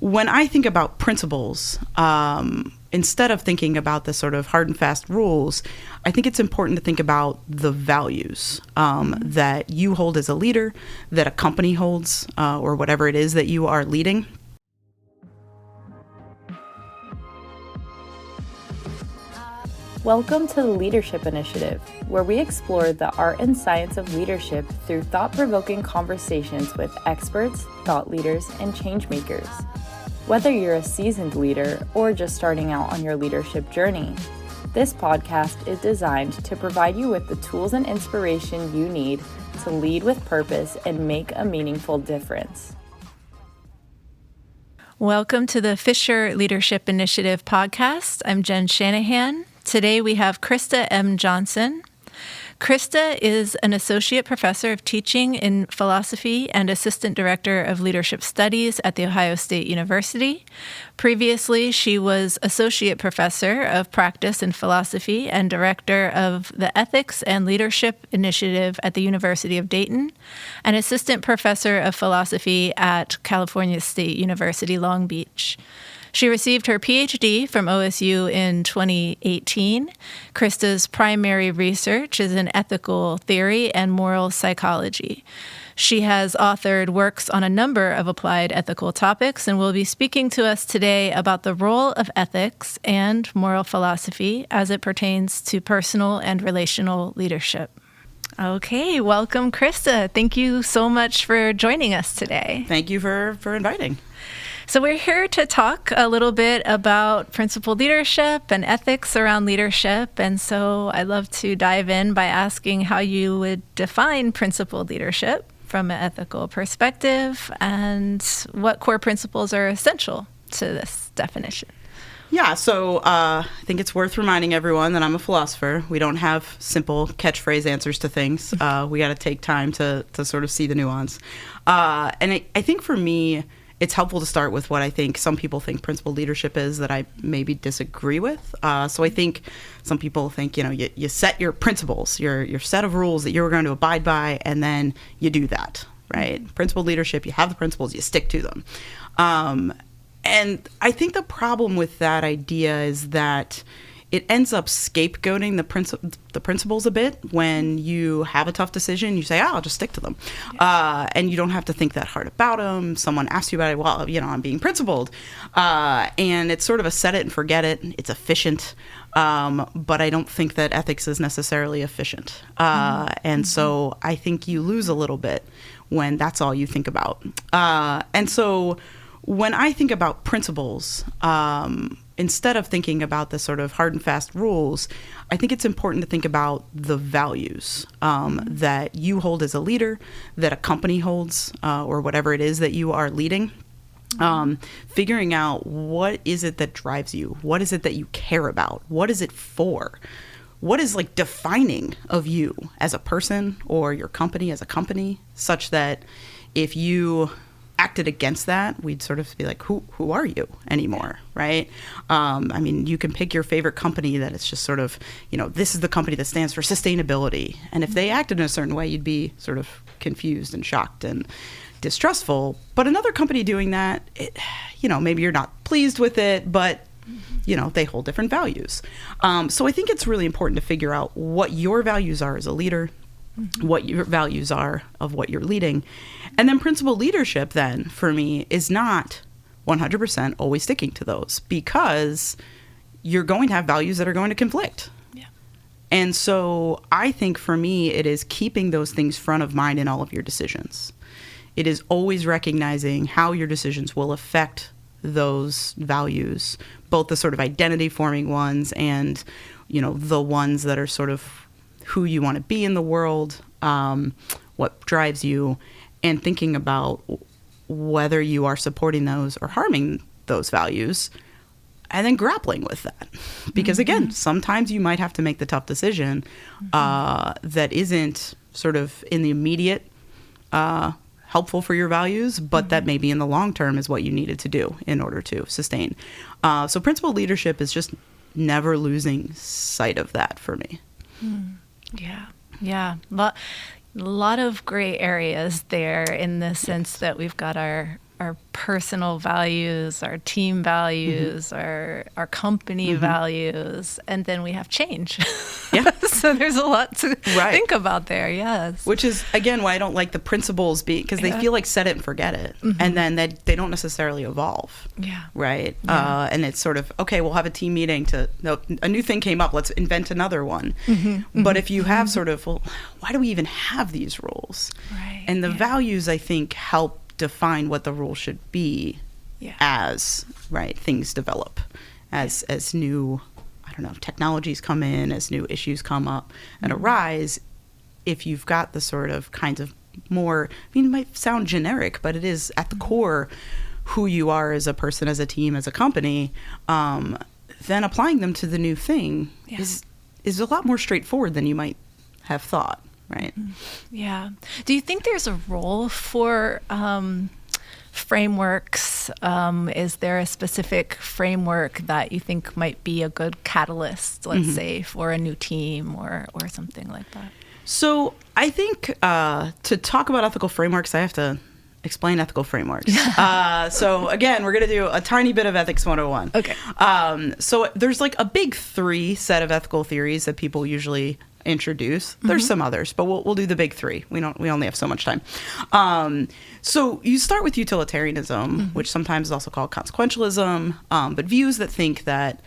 When I think about principles, instead of thinking about the sort of hard and fast rules, I think it's important to think about the values that you hold as a leader, that a company holds, or whatever it is that you are leading. Welcome to the Leadership Initiative, where we explore the art and science of leadership through thought-provoking conversations with experts, thought leaders, and change makers. Whether you're a seasoned leader or just starting out on your leadership journey, this podcast is designed to provide you with the tools and inspiration you need to lead with purpose and make a meaningful difference. Welcome to the Fisher Leadership Initiative podcast. I'm Jen Shanahan. Today we have Christa M. Johnson. Christa is an associate professor of teaching in philosophy and assistant director of leadership studies at The Ohio State University. Previously, she was associate professor of practice in philosophy and director of the Ethics and Leadership Initiative at the University of Dayton, and assistant professor of philosophy at California State University, Long Beach. She received her PhD from OSU in 2018. Christa's primary research is in ethical theory and moral psychology. She has authored works on a number of applied ethical topics and will be speaking to us today about the role of ethics and moral philosophy as it pertains to personal and relational leadership. Okay, welcome, Christa. Thank you so much for joining us today. Thank you for inviting. So we're here to talk a little bit about principled leadership and ethics around leadership. And so I'd love to dive in by asking how you would define principled leadership from an ethical perspective and what core principles are essential to this definition. Yeah, so I think it's worth reminding everyone that I'm a philosopher. We don't have simple catchphrase answers to things. We got to take time to sort of see the nuance. And I think for me, it's helpful to start with what I think some people think principled leadership is that I maybe disagree with. So I think some people think, you set your principles, your set of rules that you're going to abide by, and then you do that, right? Principled leadership, you have the principles, you stick to them. And I think the problem with that idea is that it ends up scapegoating the principles a bit. When you have a tough decision, you say, I'll just stick to them. And you don't have to think that hard about them. Someone asks you about it, well, I'm being principled. And it's sort of a set it and forget it. It's efficient. But I don't think that ethics is necessarily efficient. And so I think you lose a little bit when that's all you think about. And so when I think about principles, instead of thinking about the sort of hard and fast rules, I think it's important to think about the values that you hold as a leader, that a company holds, or whatever it is that you are leading. Figuring out what is it that drives you? What is it that you care about? What is it for? What is defining of you as a person or your company as a company, such that if you acted against that, we'd sort of be like, who are you anymore, right? You can pick your favorite company that it's just sort of, this is the company that stands for sustainability. And if they acted in a certain way, you'd be sort of confused and shocked and distrustful. But another company doing that, maybe you're not pleased with it, but they hold different values. So I think it's really important to figure out what your values are as a leader, what your values are of what you're leading. And then principled leadership then, for me, is not 100% always sticking to those, because you're going to have values that are going to conflict. Yeah. And so I think for me, it is keeping those things front of mind in all of your decisions. It is always recognizing how your decisions will affect those values, both the sort of identity forming ones and, the ones that are sort of who you want to be in the world, what drives you, and thinking about whether you are supporting those or harming those values, and then grappling with that. Because again, sometimes you might have to make the tough decision that isn't sort of in the immediate helpful for your values, but that maybe in the long term is what you needed to do in order to sustain. So principled leadership is just never losing sight of that for me. Yeah. A lot of gray areas there, in the sense that we've got our personal values, our team values, our company values, and then we have change. Yeah. So there's a lot to think about there. Yes. Which is, again, why I don't like the principles because they feel like set it and forget it. And then they don't necessarily evolve. Yeah. Right. Yeah. And it's sort of, okay, we'll have a team meeting a new thing came up. Let's invent another one. But if you have sort of, well, why do we even have these rules? Right. And the values, I think, help define what the rule should be as things develop, as new, I don't know, technologies come in, as new issues come up and arise. If you've got the sort of kinds of more, I mean, it might sound generic, but it is at the core who you are as a person, as a team, as a company, then applying them to the new thing is a lot more straightforward than you might have thought. Right. Yeah. Do you think there's a role for frameworks? Is there a specific framework that you think might be a good catalyst, let's say, for a new team or something like that? So I think to talk about ethical frameworks, I have to explain ethical frameworks. So again, we're going to do a tiny bit of Ethics 101. Okay. So there's like a big 3 set of ethical theories that people usually introduce. There's some others, but we'll do the big 3. We only have so much time. So you start with utilitarianism, which sometimes is also called consequentialism, but views that think that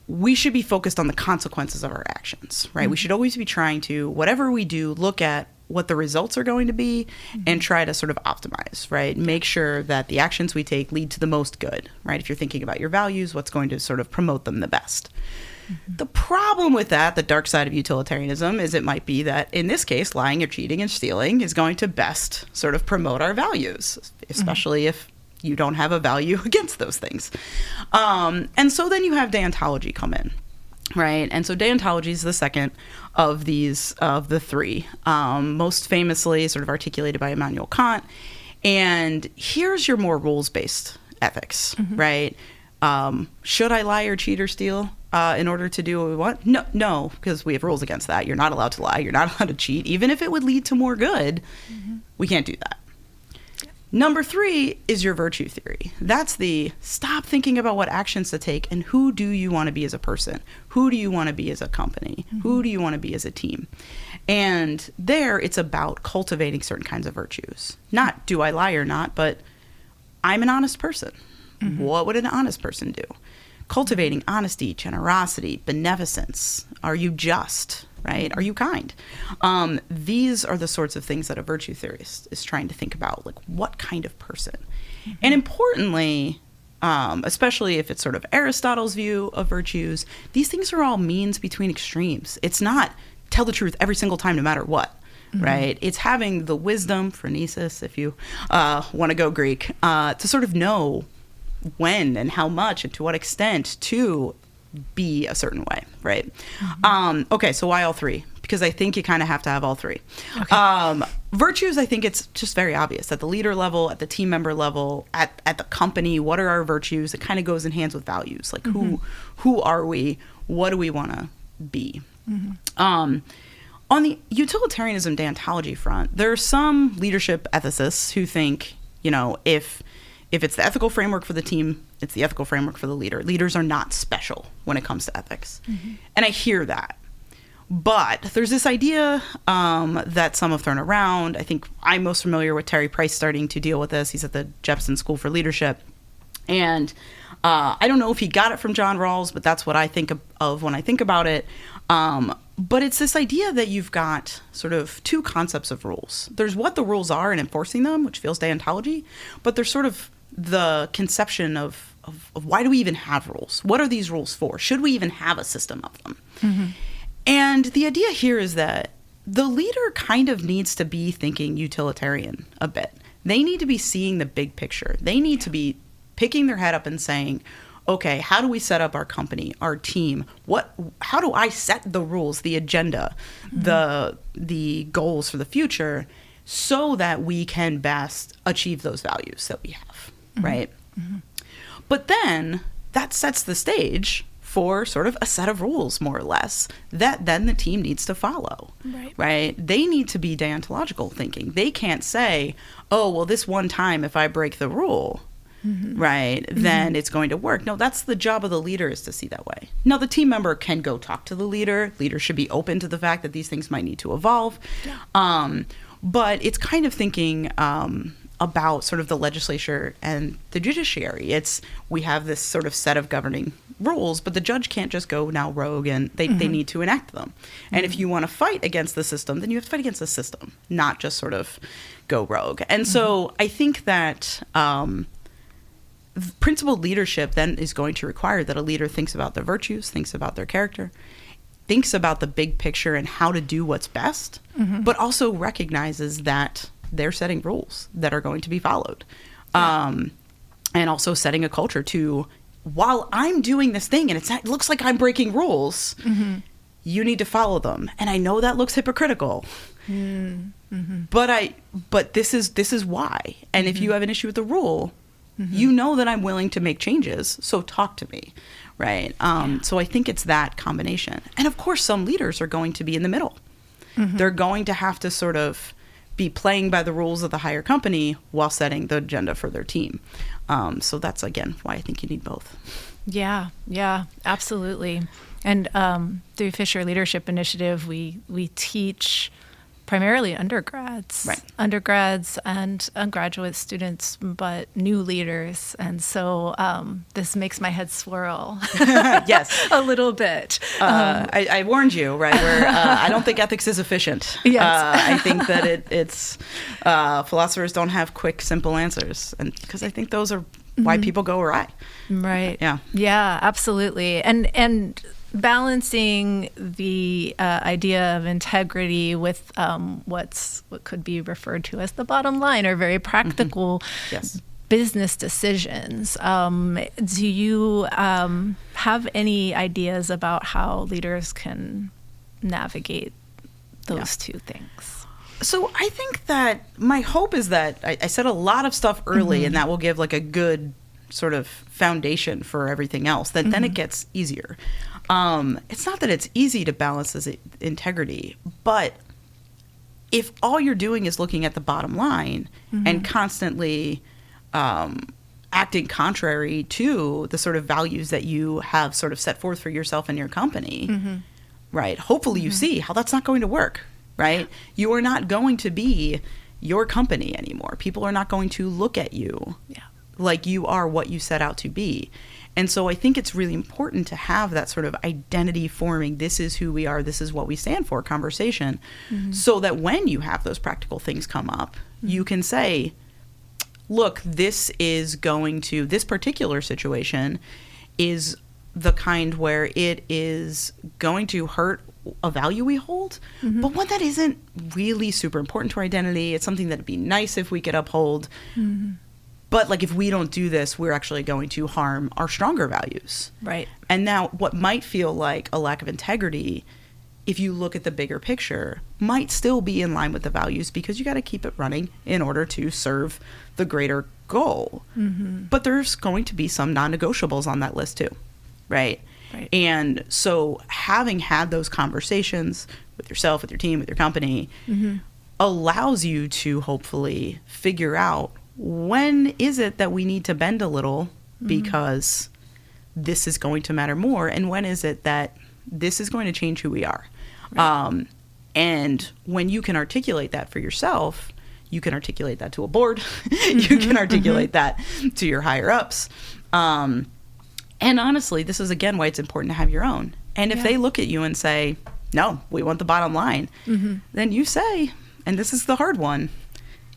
we should be focused on the consequences of our actions, right? We should always be trying to, whatever we do, look at what the results are going to be and try to sort of optimize, right? Make sure that the actions we take lead to the most good, right? If you're thinking about your values, what's going to sort of promote them the best. The problem with that, the dark side of utilitarianism, is it might be that in this case, lying or cheating and stealing is going to best sort of promote our values, especially if you don't have a value against those things. And so then you have deontology come in, right? And so deontology is the second of these, of the 3, most famously sort of articulated by Immanuel Kant. And here's your more rules-based ethics, right? Should I lie or cheat or steal in order to do what we want? No, because we have rules against that. You're not allowed to lie. You're not allowed to cheat. Even if it would lead to more good, we can't do that. Number 3 is your virtue theory. That's the stop thinking about what actions to take and who do you want to be as a person? Who do you want to be as a company? Who do you want to be as a team? And there it's about cultivating certain kinds of virtues. Not do I lie or not, but I'm an honest person. What would an honest person do? Cultivating honesty, generosity, beneficence. Are you just, right? Are you kind? These are the sorts of things that a virtue theorist is trying to think about, like what kind of person. And importantly, especially if it's sort of Aristotle's view of virtues, these things are all means between extremes. It's not tell the truth every single time, no matter what. Right? It's having the wisdom, phronesis, if you want to go Greek, to sort of know when and how much and to what extent to be a certain way, right? Okay, so why all 3? Because I think you kind of have to have all 3. Okay. Virtues, I think it's just very obvious. At the leader level, at the team member level, at the company, what are our virtues? It kind of goes in hands with values. Like who are we? What do we want to be? On the utilitarianism deontology front, there are some leadership ethicists who think, if it's the ethical framework for the team, it's the ethical framework for the leader. Leaders are not special when it comes to ethics. And I hear that. But there's this idea that some have thrown around. I think I'm most familiar with Terry Price starting to deal with this. He's at the Jepson School for Leadership. And I don't know if he got it from John Rawls, but that's what I think of when I think about it. But it's this idea that you've got sort of 2 concepts of rules. There's what the rules are and enforcing them, which feels deontology, but there's sort of the conception of why do we even have rules? What are these rules for? Should we even have a system of them? And the idea here is that the leader kind of needs to be thinking utilitarian a bit. They need to be seeing the big picture. They need to be picking their head up and saying, okay, how do we set up our company, our team? How do I set the rules, the agenda, the goals for the future so that we can best achieve those values that we have, right? But then that sets the stage for sort of a set of rules, more or less, that then the team needs to follow, right? They need to be deontological thinking. They can't say, oh, well, this one time if I break the rule, right, then it's going to work. No, that's the job of the leader, is to see that way. Now, the team member can go talk to the leader. Leaders should be open to the fact that these things might need to evolve. But it's kind of thinking about sort of the legislature and the judiciary. We have this sort of set of governing rules, but the judge can't just go now rogue, and they need to enact them. And if you want to fight against the system, then you have to fight against the system, not just sort of go rogue. And so I think that principled leadership then is going to require that a leader thinks about their virtues, thinks about their character, thinks about the big picture and how to do what's best, but also recognizes that they're setting rules that are going to be followed. And also setting a culture to, while I'm doing this thing and it looks like I'm breaking rules, you need to follow them. And I know that looks hypocritical, but this is why. And if you have an issue with the rule, you know that I'm willing to make changes, so talk to me, right? So I think it's that combination. And of course, some leaders are going to be in the middle. They're going to have to sort of be playing by the rules of the higher company while setting the agenda for their team. So that's, again, why I think you need both. Yeah, absolutely. And through Fisher Leadership Initiative, we teach primarily undergrads, and graduate students, but new leaders. And so this makes my head swirl yes, a little bit. I warned you, right, where I don't think ethics is efficient. Yes. I think that it's philosophers don't have quick, simple answers, and because I think those are why people go awry. Right. Yeah, absolutely. And balancing the idea of integrity with what could be referred to as the bottom line, or very practical business decisions. Do you have any ideas about how leaders can navigate those two things? So I think that my hope is that I said a lot of stuff early, and that will give like a good sort of foundation for everything else. Then it gets easier. It's not that it's easy to balance this integrity, but if all you're doing is looking at the bottom line and constantly acting contrary to the sort of values that you have sort of set forth for yourself and your company, right? Hopefully you see how that's not going to work, right? You are not going to be your company anymore. People are not going to look at you like you are what you set out to be. And so I think it's really important to have that sort of identity forming, this is who we are, this is what we stand for conversation, so that when you have those practical things come up, you can say, look, this particular situation is the kind where it is going to hurt a value we hold, but one that isn't really super important to our identity. It's something that'd be nice if we could uphold. But like if we don't do this, we're actually going to harm our stronger values. Right. And now what might feel like a lack of integrity, if you look at the bigger picture, might still be in line with the values, because you got to keep it running in order to serve the greater goal. But there's going to be some non-negotiables on that list too, right? And so having had those conversations with yourself, with your team, with your company, allows you to hopefully figure out, when is it that we need to bend a little because this is going to matter more, and when is it that this is going to change who we are? And when you can articulate that for yourself, you can articulate that to a board, you can articulate that to your higher ups. And honestly, this is again why it's important to have your own. And if they look at you and say, no, we want the bottom line, then you say, and this is the hard one,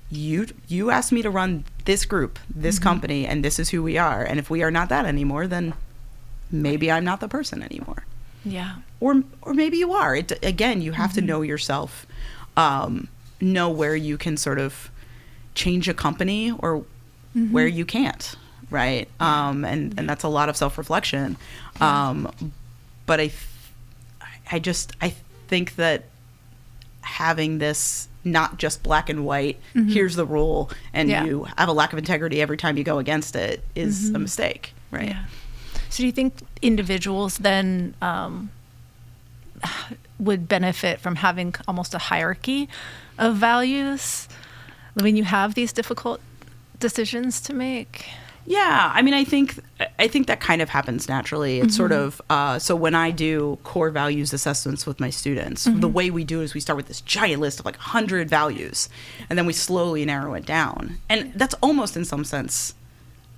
you asked me to run this group, this company, and this is who we are. And if we are not that anymore, then maybe I'm not the person anymore. Yeah. Or maybe you are. Again, you have to know yourself, know where you can sort of change a company or where you can't, right? And that's a lot of self-reflection. But I think that having this not just black and white, here's the rule, and you have a lack of integrity every time you go against it, is a mistake, right? So do you think individuals then would benefit from having almost a hierarchy of values when you have these difficult decisions to make? Yeah, I mean, I think that kind of happens naturally. It's sort of, so when I do core values assessments with my students, the way we do it is we start with this giant list of like 100 values, and then we slowly narrow it down. And that's almost in some sense,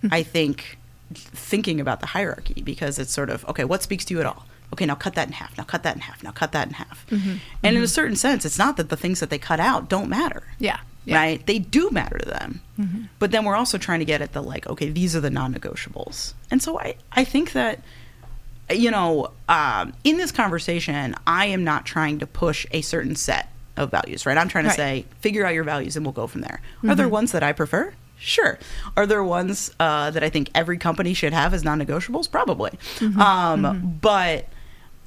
I think, thinking about the hierarchy, because it's sort of, okay, what speaks to you at all? Okay, now cut that in half, now cut that in half, now cut that in half. And in a certain sense, it's not that the things that they cut out don't matter. Yeah. Right? They do matter to them. But then we're also trying to get at the, like, okay, these are the non-negotiables. And so I think that, you know, in this conversation, I am not trying to push a certain set of values, right? I'm trying to say, figure out your values and we'll go from there. Are there ones that I prefer? Sure. Are there ones that I think every company should have as non-negotiables? Probably. But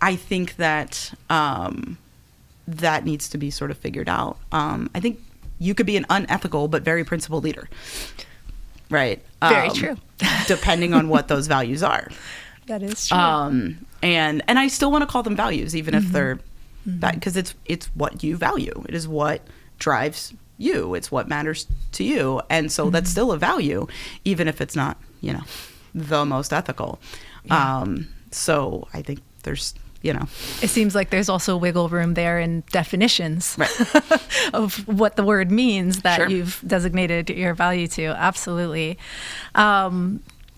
I think that that needs to be sort of figured out. I think you could be an unethical but very principled leader, right? Very true. Depending on what those values are. That is true. And I still want to call them values, even if they're because it's what you value. It is what drives you. It's what matters to you, and so that's still a value, even if it's not, you know, the most ethical. So I think there's, you know, it seems like there's also wiggle room there in definitions of what the word means that you've designated your value to. Absolutely.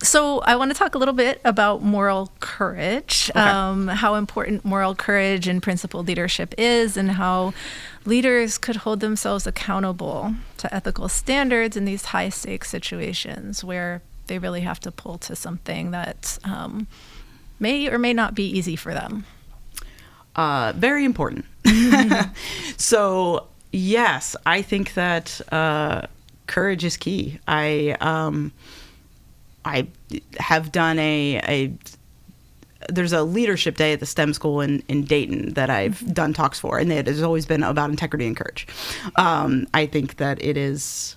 So I want to talk a little bit about moral courage, how important moral courage and principled leadership is, and how leaders could hold themselves accountable to ethical standards in these high stakes situations where they really have to pull to something that may or may not be easy for them. Very important. So, yes, I think that courage is key. I have done there's a leadership day at the STEM school in Dayton that I've done talks for, and it has always been about integrity and courage. I think that it is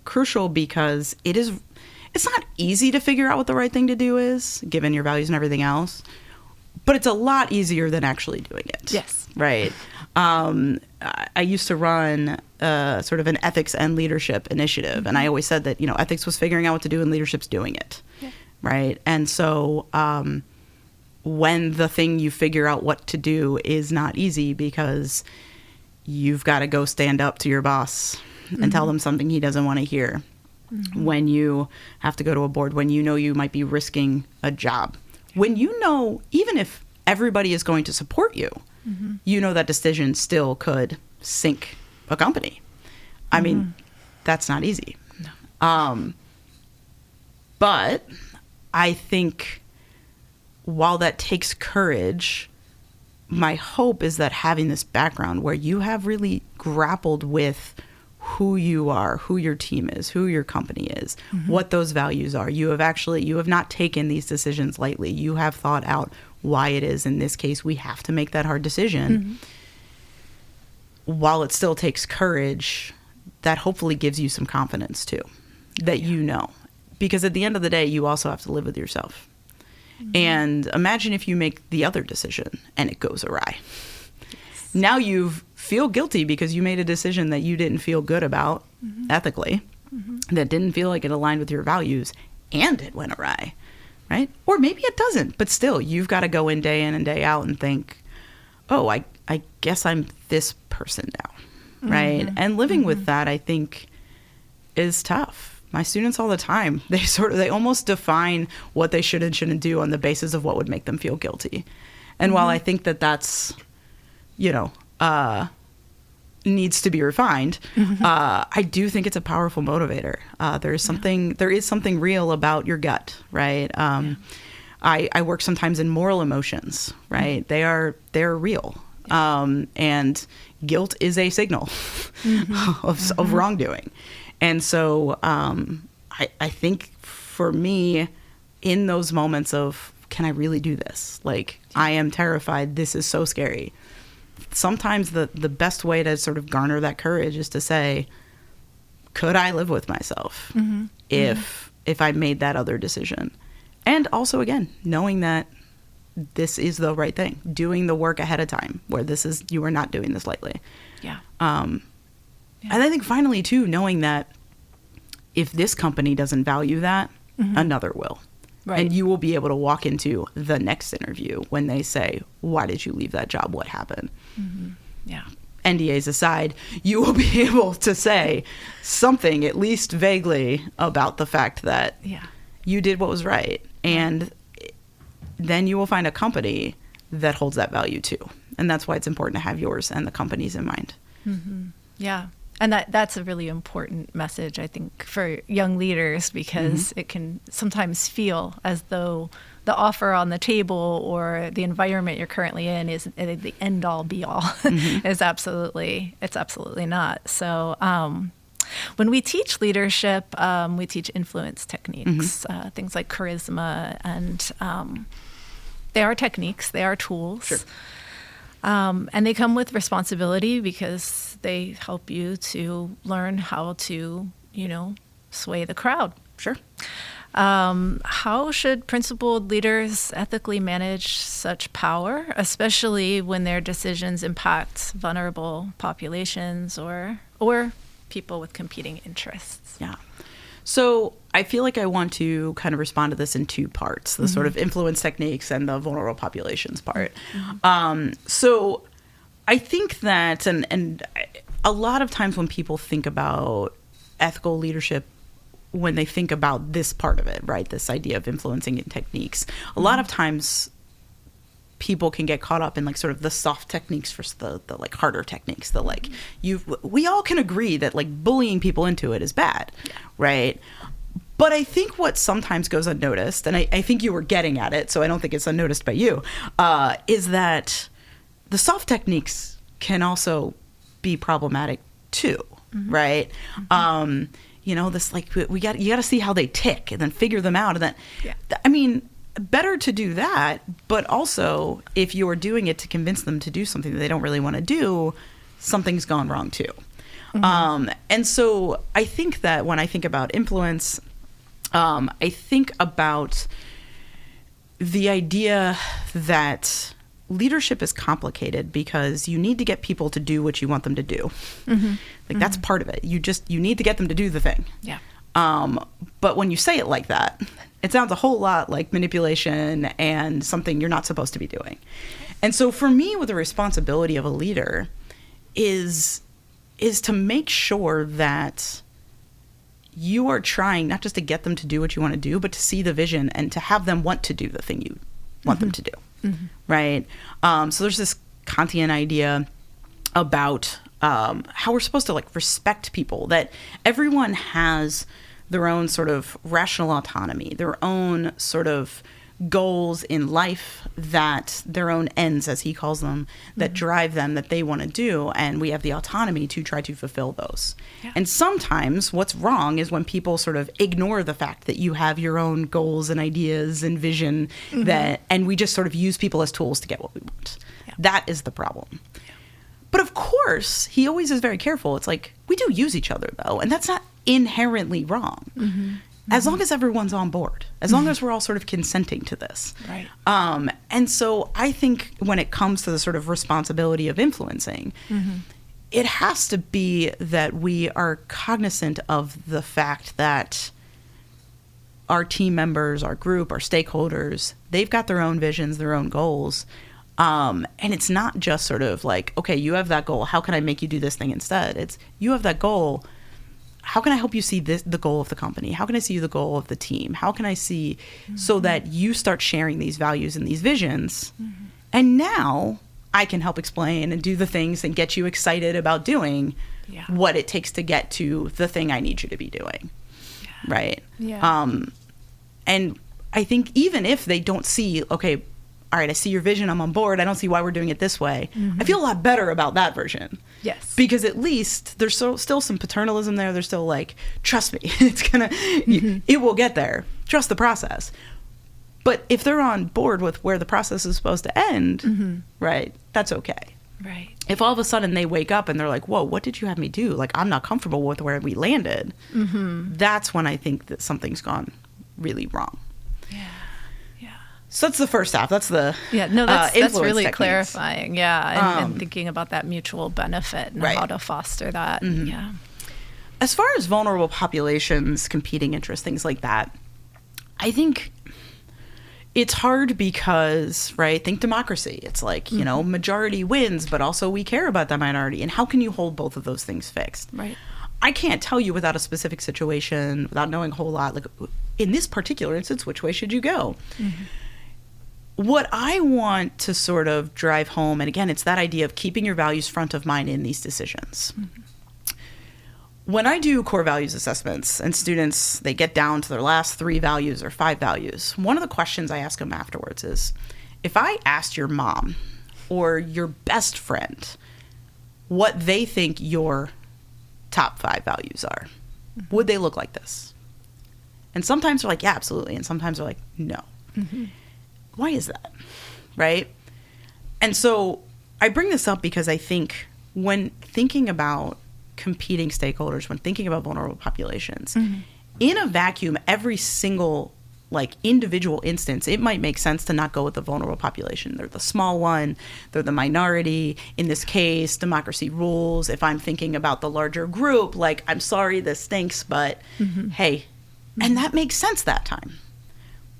crucial because it's not easy to figure out what the right thing to do is, given your values and everything else, but it's a lot easier than actually doing it. Yes. Right. I used to run sort of an ethics and leadership initiative, and I always said that, you know, ethics was figuring out what to do and leadership's doing it. Yeah. Right. And so when the thing you figure out what to do is not easy because you've got to go stand up to your boss and tell them something he doesn't want to hear, when you have to go to a board, when you know you might be risking a job, when you know, even if everybody is going to support you, you know that decision still could sink a company. I mean, that's not easy. No. But I think while that takes courage, my hope is that having this background where you have really grappled with who you are, who your team is, who your company is, what those values are. You have not taken these decisions lightly. You have thought out why it is, in this case, we have to make that hard decision. While it still takes courage, that hopefully gives you some confidence too, that you know. Because at the end of the day, you also have to live with yourself. And imagine if you make the other decision and it goes awry. Now you feel guilty because you made a decision that you didn't feel good about ethically, that didn't feel like it aligned with your values, and it went awry, right? Or maybe it doesn't, but still, you've got to go in and day out and think, oh, I guess I'm this person now, right? And living with that, I think, is tough. My students all the time, they almost define what they should and shouldn't do on the basis of what would make them feel guilty. And while I think that that's, you know, needs to be refined, I do think it's a powerful motivator. There is something real about your gut, right? I work sometimes in moral emotions, right? They're real. And guilt is a signal of wrongdoing. And so I think for me, in those moments of, can I really do this? Like, I am terrified. This is so scary. Sometimes the best way to sort of garner that courage is to say, could I live with myself if I made that other decision? And also, again, knowing that this is the right thing, doing the work ahead of time, where you are not doing this lightly. Yeah. And I think finally, too, knowing that if this company doesn't value that, another will. Right. And you will be able to walk into the next interview when they say, why did you leave that job? What happened? Yeah. NDAs aside, you will be able to say something, at least vaguely, about the fact that you did what was right. And then you will find a company that holds that value too. And that's why it's important to have yours and the company's in mind. Yeah. And that's a really important message, I think, for young leaders, because it can sometimes feel as though the offer on the table or the environment you're currently in is the end all be all. It's absolutely not. So when we teach leadership, we teach influence techniques, things like charisma, and they are techniques, they are tools. Sure. And they come with responsibility because they help you to learn how to, sway the crowd. Sure. How should principled leaders ethically manage such power, especially when their decisions impact vulnerable populations or people with competing interests? Yeah. So I feel like I want to kind of respond to this in two parts, the sort of influence techniques and the vulnerable populations part. So I think that, and a lot of times when people think about ethical leadership, when they think about this part of it, right, this idea of influencing in techniques, a lot of times people can get caught up in like sort of the soft techniques versus the like harder techniques. The like we all can agree that like bullying people into it is bad, right? But I think what sometimes goes unnoticed, and I think you were getting at it, so I don't think it's unnoticed by you, is that the soft techniques can also be problematic too, right? This like you got to see how they tick and then figure them out, and then I mean, better to do that, but also if you are doing it to convince them to do something that they don't really want to do, something's gone wrong too. And so I think that when I think about influence, I think about the idea that leadership is complicated because you need to get people to do what you want them to do. Like that's part of it. You need to get them to do the thing. Yeah. But when you say it like that, it sounds a whole lot like manipulation and something you're not supposed to be doing. And so for me, what the responsibility of a leader is to make sure that you are trying not just to get them to do what you want to do, but to see the vision and to have them want to do the thing you want them to do. Right? So there's this Kantian idea about how we're supposed to like respect people, that everyone has their own sort of rational autonomy, their own sort of goals in life, that their own ends, as he calls them, that drive them, that they want to do, and we have the autonomy to try to fulfill those. And sometimes what's wrong is when people sort of ignore the fact that you have your own goals and ideas and vision, and we just sort of use people as tools to get what we want. That is the problem. But of course, he always is very careful. It's like, we do use each other, though, and that's not inherently wrong. As long as everyone's on board, as long as we're all sort of consenting to this. Right. And so I think when it comes to the sort of responsibility of influencing, it has to be that we are cognizant of the fact that our team members, our group, our stakeholders, they've got their own visions, their own goals. And it's not just sort of like, okay, you have that goal. How can I make you do this thing instead? It's, you have that goal. How can I help you see the goal of the company? How can I see the goal of the team? How can I see so that you start sharing these values and these visions? And now I can help explain and do the things and get you excited about doing what it takes to get to the thing I need you to be doing. Right? And I think even if they don't see, okay, all right, I see your vision, I'm on board, I don't see why we're doing it this way, I feel a lot better about that version. Yes. Because at least there's still some paternalism there. There's still like, trust me, it's gonna, it will get there. Trust the process. But if they're on board with where the process is supposed to end, right, that's okay. Right. If all of a sudden they wake up and they're like, whoa, what did you have me do? Like, I'm not comfortable with where we landed. That's when I think that something's gone really wrong. So that's the first half. That's the that's really techniques. clarifying. Yeah, and thinking about that mutual benefit and how to foster that. Mm-hmm. Yeah. As far as vulnerable populations, competing interests, things like that, I think it's hard because, right, think democracy. It's like, majority wins, but also we care about the minority. And how can you hold both of those things fixed? Right. I can't tell you without a specific situation, without knowing a whole lot, like in this particular instance, which way should you go? Mm-hmm. What I want to sort of drive home, and again, it's that idea of keeping your values front of mind in these decisions. Mm-hmm. When I do core values assessments and students, they get down to their last 3 values or 5 values, one of the questions I ask them afterwards is, if I asked your mom or your best friend what they think your top 5 values are, would they look like this? And sometimes they're like, yeah, absolutely. And sometimes they're like, no. Mm-hmm. Why is that? Right? And so I bring this up because I think when thinking about competing stakeholders, when thinking about vulnerable populations, in a vacuum, every single individual instance, it might make sense to not go with the vulnerable population. They're the small one, they're the minority. In this case, democracy rules. If I'm thinking about the larger group, I'm sorry, this stinks, but hey, and that makes sense that time.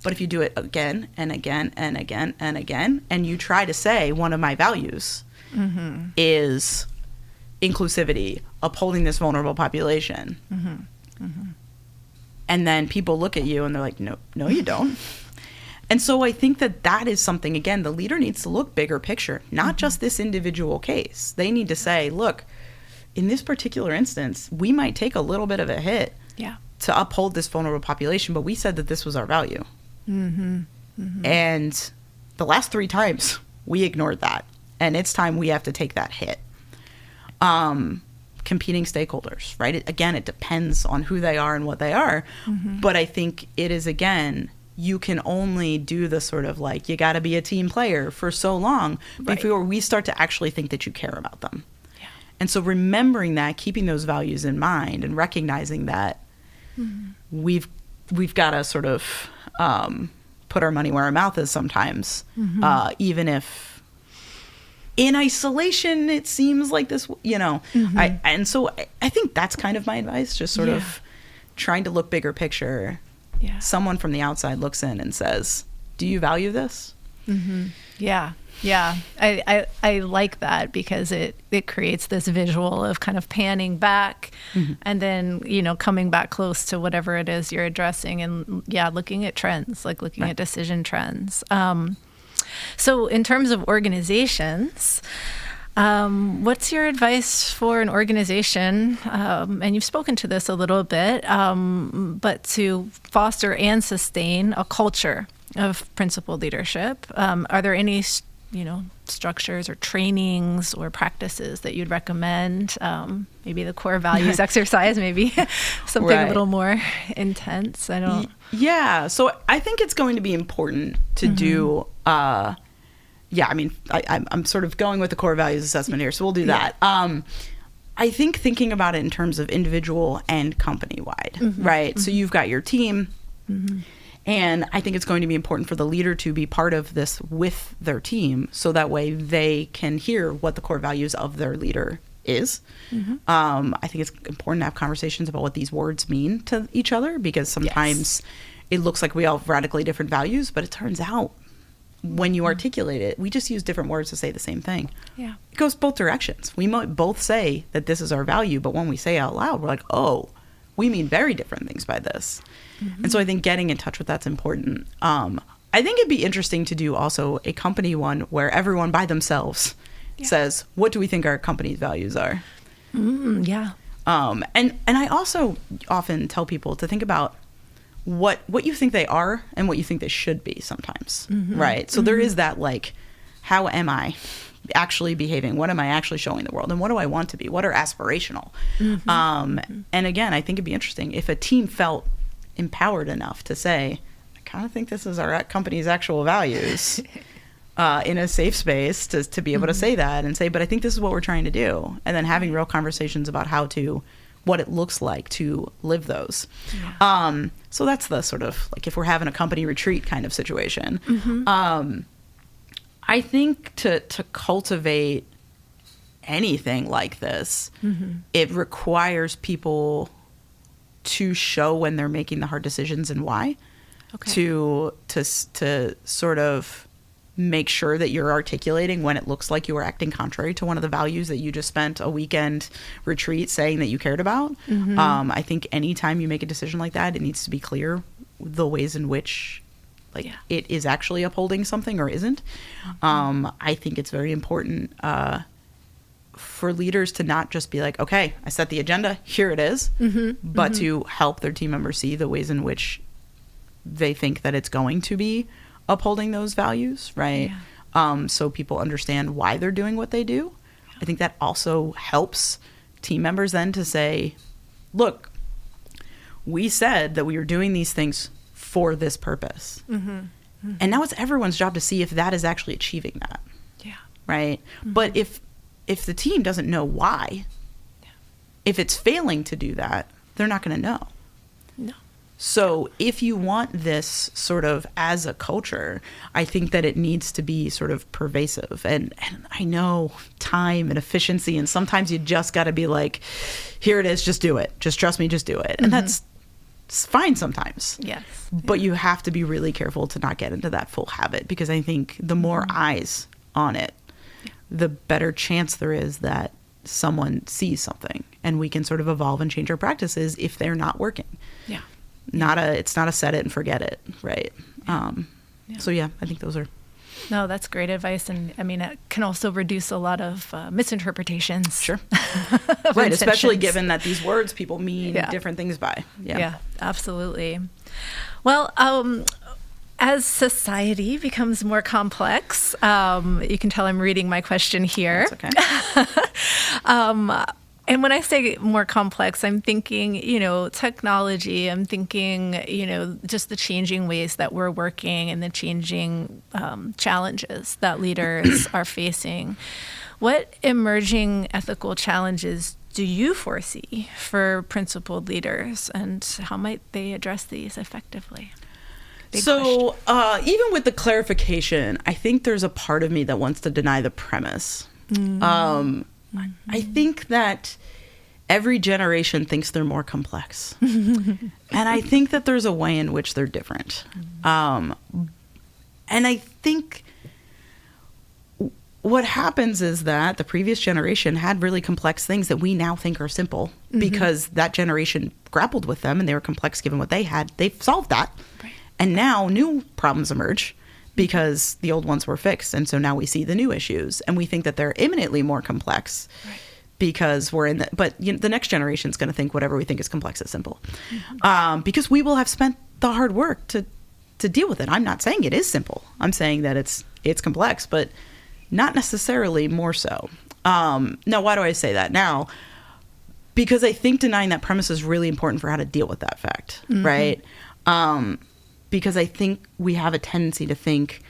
But if you do it again and again and again and again, and you try to say one of my values is inclusivity, upholding this vulnerable population, and then people look at you and they're like, no, you don't. And so I think that is something, again, the leader needs to look bigger picture, not just this individual case. They need to say, look, in this particular instance, we might take a little bit of a hit to uphold this vulnerable population, but we said that this was our value. And the last 3 times we ignored that, and it's time we have to take that hit. Competing stakeholders, right? It depends on who they are and what they are, but I think it is, again, you can only do the sort of you got to be a team player for so long before we start to actually think that you care about them. And so remembering that, keeping those values in mind, and recognizing that we've got to sort of put our money where our mouth is sometimes, even if in isolation it seems like this, and so I think that's kind of my advice, just sort of trying to look bigger picture. Someone from the outside looks in and says, do you value this? I like that, because it creates this visual of kind of panning back and then, coming back close to whatever it is you're addressing, and looking at trends, looking at decision trends. So in terms of organizations, what's your advice for an organization, and you've spoken to this a little bit, but to foster and sustain a culture of principled leadership? Are there any structures or trainings or practices that you'd recommend? Maybe the core values exercise, maybe something a little more intense. I don't. Yeah. So I think it's going to be important to do. I'm sort of going with the core values assessment here, so we'll do that. I think thinking about it in terms of individual and company-wide, right? So you've got your team. And I think it's going to be important for the leader to be part of this with their team, so that way they can hear what the core values of their leader is. I think it's important to have conversations about what these words mean to each other, because sometimes it looks like we all have radically different values, but it turns out when you articulate it, we just use different words to say the same thing. It goes both directions. We might both say that this is our value, but when we say it out loud, we're like, oh, we mean very different things by this. And so I think getting in touch with that's important. I think it'd be interesting to do also a company one where everyone by themselves says, what do we think our company's values are? And I also often tell people to think about what you think they are and what you think they should be sometimes, right? So there is that, how am I actually behaving? What am I actually showing the world? And what do I want to be? What are aspirational? And again, I think it'd be interesting if a team felt empowered enough to say, I kind of think this is our company's actual values, in a safe space to be able to say that and say, but I think this is what we're trying to do. And then having real conversations about how to what it looks like to live those. So that's the sort of like if we're having a company retreat kind of situation. I think to cultivate anything like this, it requires people to show when they're making the hard decisions and why. To sort of make sure that you're articulating when it looks like you are acting contrary to one of the values that you just spent a weekend retreat saying that you cared about. I think anytime you make a decision like that, it needs to be clear the ways in which it is actually upholding something or isn't. I think it's very important for leaders to not just be like, okay, I set the agenda, here it is, but to help their team members see the ways in which they think that it's going to be upholding those values, right? So people understand why they're doing what they do. I think that also helps team members then to say, look, we said that we were doing these things for this purpose. And now it's everyone's job to see if that is actually achieving that. Right? But if the team doesn't know why, if it's failing to do that, they're not going to know. So if you want this sort of as a culture, I think that it needs to be sort of pervasive. And I know time and efficiency, and sometimes you just got to be like, here it is, just do it. Just trust me, just do it. And that's fine sometimes. But you have to be really careful to not get into that full habit, because I think the more eyes on it, the better chance there is that someone sees something and we can sort of evolve and change our practices if they're not working. It's not a set it and forget it, right? So I think those are. No, that's great advice, and I mean it can also reduce a lot of misinterpretations. Sure, right, especially given that these words people mean different things by. Yeah, absolutely. Well, as society becomes more complex, you can tell I'm reading my question here. That's okay. And when I say more complex, I'm thinking, technology. I'm thinking, just the changing ways that we're working and the changing challenges that leaders are facing. What emerging ethical challenges do you foresee for principled leaders, and how might they address these effectively? So even with the clarification, I think there's a part of me that wants to deny the premise. I think that every generation thinks they're more complex. And I think that there's a way in which they're different. And I think what happens is that the previous generation had really complex things that we now think are simple because that generation grappled with them and they were complex given what they had. They've solved that. Right. And now new problems emerge because the old ones were fixed. And so now we see the new issues and we think that they're imminently more complex because we're in but the next generation is going to think whatever we think is complex is simple. Because we will have spent the hard work to deal with it. I'm not saying it is simple. I'm saying that it's complex, but not necessarily more so. Now, why do I say that now? Because I think denying that premise is really important for how to deal with that fact, right? Because I think we have a tendency to think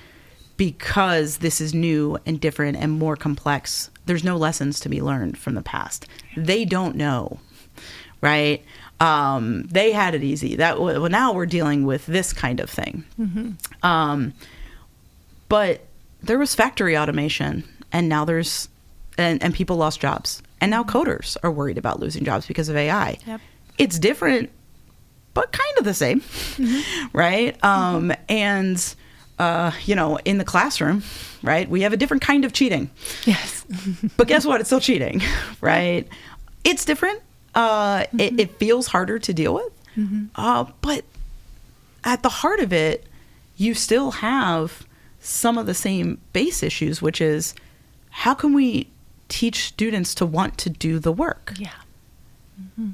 because this is new and different and more complex, there's no lessons to be learned from the past. They don't know, right? They had it easy. Now we're dealing with this kind of thing. But there was factory automation, and now there's and people lost jobs, and now coders are worried about losing jobs because of AI. It's different, but kind of the same, right? And in the classroom, right, we have a different kind of cheating. But guess what? It's still cheating, right? It's different. It feels harder to deal with, but at the heart of it, you still have some of the same base issues, which is how can we teach students to want to do the work?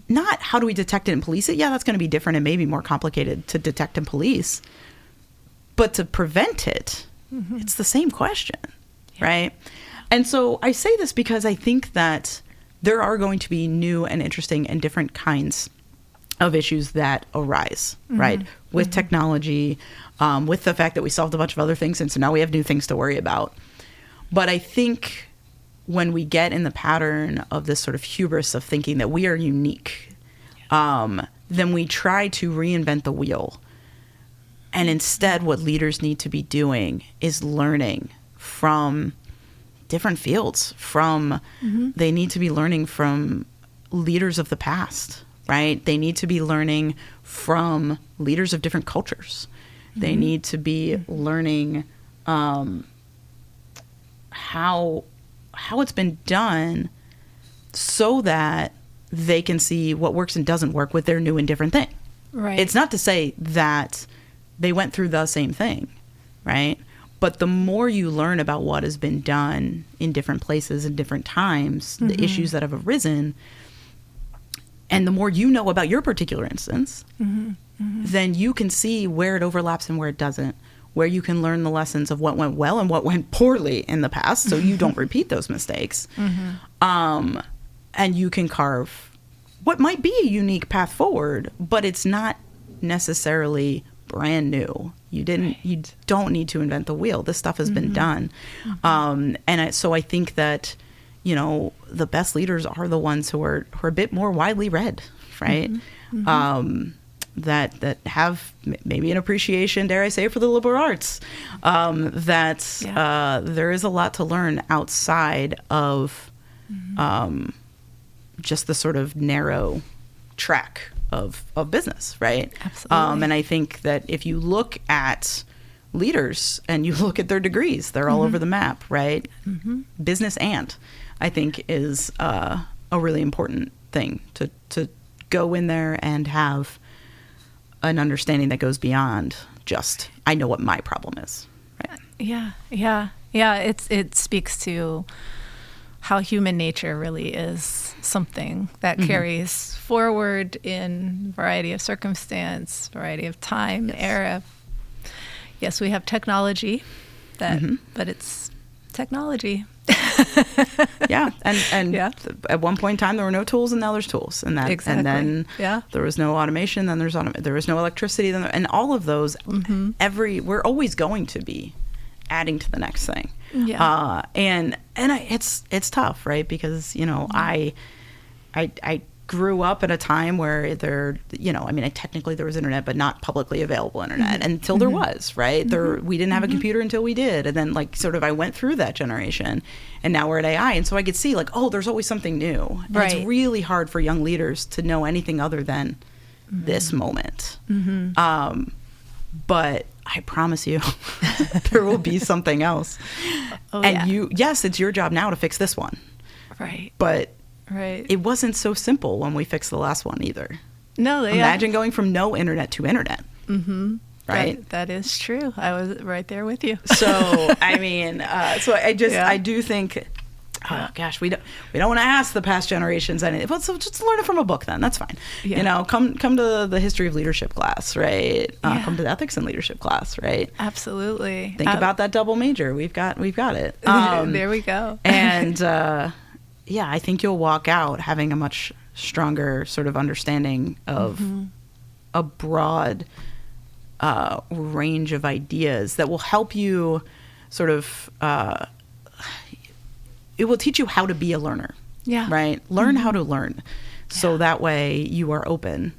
Not how do we detect it and police it? Yeah, that's going to be different and maybe more complicated to detect and police. But to prevent it, it's the same question, right? And so I say this because I think that there are going to be new and interesting and different kinds of issues that arise, right? With technology, with the fact that we solved a bunch of other things, and so now we have new things to worry about. But I think when we get in the pattern of this sort of hubris of thinking that we are unique, then we try to reinvent the wheel. And instead, what leaders need to be doing is learning from different fields. They need to be learning from leaders of the past, right? They need to be learning from leaders of different cultures. They need to be learning how it's been done so that they can see what works and doesn't work with their new and different thing. Right. It's not to say that they went through the same thing, right? But the more you learn about what has been done in different places and different times, the issues that have arisen, and the more you know about your particular instance, then you can see where it overlaps and where it doesn't, where you can learn the lessons of what went well and what went poorly in the past so you don't repeat those mistakes. And you can carve what might be a unique path forward, but it's not necessarily brand new. You don't need to invent the wheel. This stuff has been done. So I think that, the best leaders are the ones who are a bit more widely read, right? That have maybe an appreciation, dare I say, for the liberal arts. There is a lot to learn outside of just the sort of narrow track of business, right? Absolutely. And I think that if you look at leaders and you look at their degrees, they're all over the map, right? Business I think is a really important thing to go in there and have an understanding that goes beyond just, I know what my problem is, right? Yeah. It speaks to how human nature really is something that carries forward in variety of circumstance, variety of time, era. Yes, we have technology, but it's technology. And at one point in time there were no tools, and now there's tools, and Exactly. and then there was no automation, then there was no electricity, and all of those. We're always going to be adding to the next thing. It's tough, right? Because I grew up at a time where technically there was internet, but not publicly available internet until there was, right? We didn't have a computer until we did. And then I went through that generation, and now we're at AI. And so I could see there's always something new. And it's really hard for young leaders to know anything other than this moment. But I promise you, there will be something else. It's your job now to fix this one. Right. But it wasn't so simple when we fixed the last one either. No, Imagine going from no internet to internet. Right? That is true. I was right there with you. So, I do think, we don't want to ask the past generations anything. But so just learn it from a book then. That's fine. Come to the history of leadership class, right? Come to the ethics and leadership class, right? Absolutely. Think about that double major. We've got it. There we go. And I think you'll walk out having a much stronger sort of understanding of a broad range of ideas that will help you sort of, it will teach you how to be a learner. Right? Learn how to learn. So that way you are open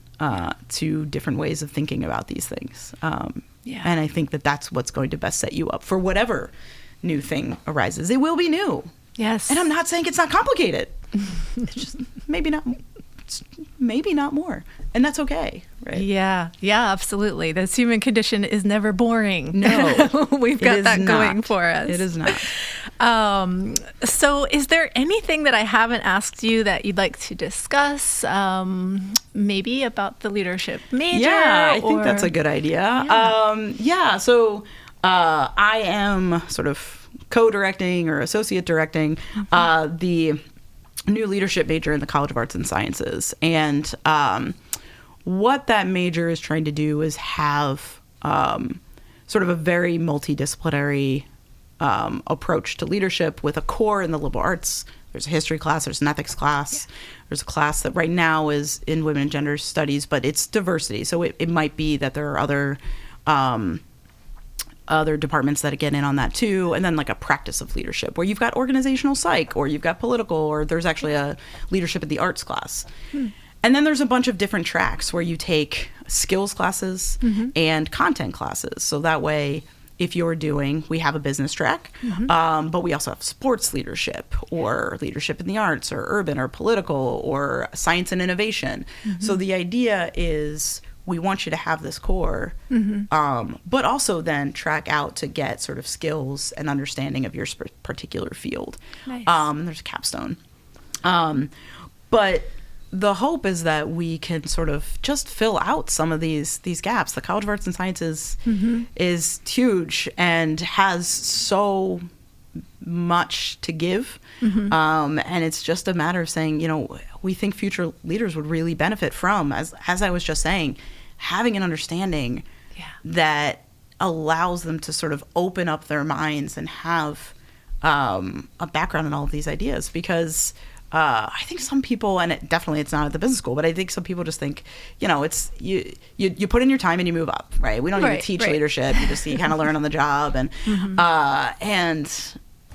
to different ways of thinking about these things. And I think that that's what's going to best set you up for whatever new thing arises. It will be new. Yes. And I'm not saying it's not complicated. It's just maybe not more. And that's okay, right? Yeah, absolutely. This human condition is never boring. No. We've got that going for us. It is not. So is there anything that I haven't asked you that you'd like to discuss? Maybe about the leadership major? Yeah, I think that's a good idea. So I am sort of co-directing or associate directing the new leadership major in the College of Arts and Sciences. And what that major is trying to do is have sort of a very multidisciplinary approach to leadership with a core in the liberal arts. There's a history class, there's an ethics class, there's a class that right now is in women and gender studies, but it's diversity. So it might be that there are other departments that get in on that too, and then a practice of leadership where you've got organizational psych, or you've got political, or there's actually a leadership at the arts class. And then there's a bunch of different tracks where you take skills classes and content classes. So that way, if you're doing, we have a business track, but we also have sports leadership or leadership in the arts or urban or political or science and innovation. So the idea is we want you to have this core, but also then track out to get sort of skills and understanding of your particular field. Nice. There's a capstone. But the hope is that we can sort of just fill out some of these gaps. The College of Arts and Sciences is huge and has so much to give. And it's just a matter of saying, you know, we think future leaders would really benefit from, as I was just saying, having an understanding that allows them to sort of open up their minds and have a background in all of these ideas. Because I think some people, and it's not at the business school, but I think some people just think, you know, it's you put in your time and you move up, right? We don't even teach leadership. You kind of learn on the job, and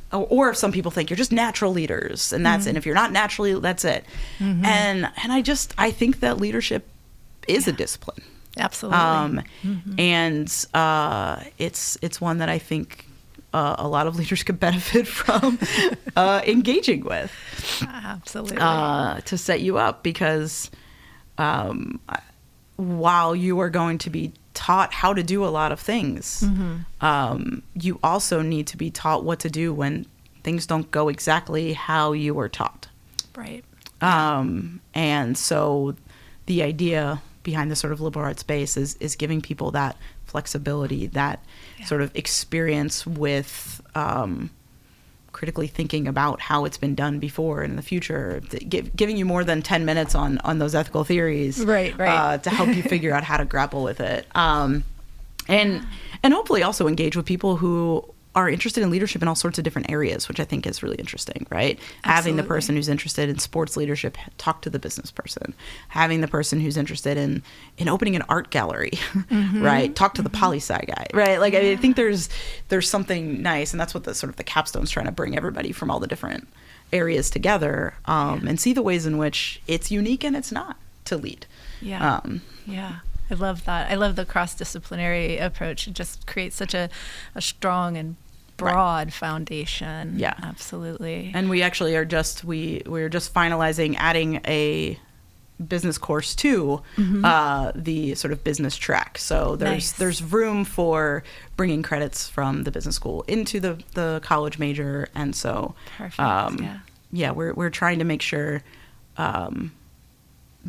or some people think you're just natural leaders, and that's it. If you're not naturally, that's it. And I think that leadership is a discipline. Absolutely. And it's one that I think a lot of leaders could benefit from engaging with. Absolutely. To set you up, because while you are going to be taught how to do a lot of things, you also need to be taught what to do when things don't go exactly how you were taught. Right. And so the idea behind the sort of liberal arts space is giving people that flexibility, that sort of experience with critically thinking about how it's been done before and in the future, giving you more than 10 minutes on those ethical theories, to help you figure out how to grapple with it. And hopefully also engage with people who are interested in leadership in all sorts of different areas, which I think is really interesting, right? Absolutely. Having the person who's interested in sports leadership talk to the business person. Having the person who's interested in opening an art gallery, right? Talk to the poli-sci guy, right? Like, I think there's something nice, and that's what the sort of the capstone's trying to bring everybody from all the different areas together, and see the ways in which it's unique and it's not to lead. I love that. I love the cross-disciplinary approach. It just creates such a strong and broad foundation. Yeah, absolutely. And we actually are just we're just finalizing adding a business course to the sort of business track. So there's room for bringing credits from the business school into the college major, and so we're trying to make sure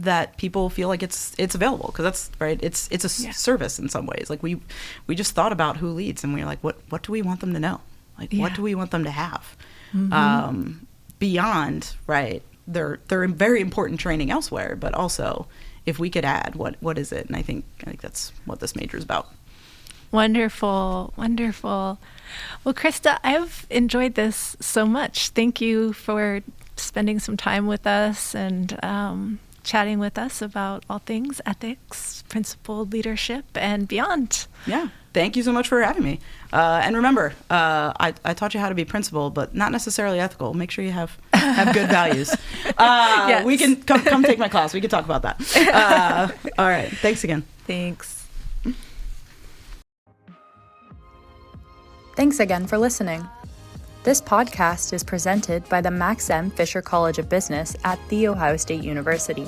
that people feel like it's available, because that's right. It's a service in some ways. Like we just thought about who leads, and we were like, what do we want them to know? Like what do we want them to have beyond their very important training elsewhere, but also if we could add what is it? And I think that's what this major is about. Wonderful. Well, Christa, I've enjoyed this so much. Thank you for spending some time with us and chatting with us about all things ethics, principled leadership, and beyond. Yeah. Thank you so much for having me. And remember, I taught you how to be principled, but not necessarily ethical. Make sure you have good values. Yes. We can come take my class. We can talk about that. All right. Thanks again. Thanks. Thanks again for listening. This podcast is presented by the Max M. Fisher College of Business at The Ohio State University.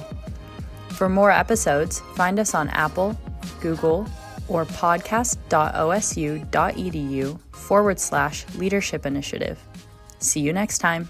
For more episodes, find us on Apple, Google, or podcast.osu.edu/leadership initiative. See you next time.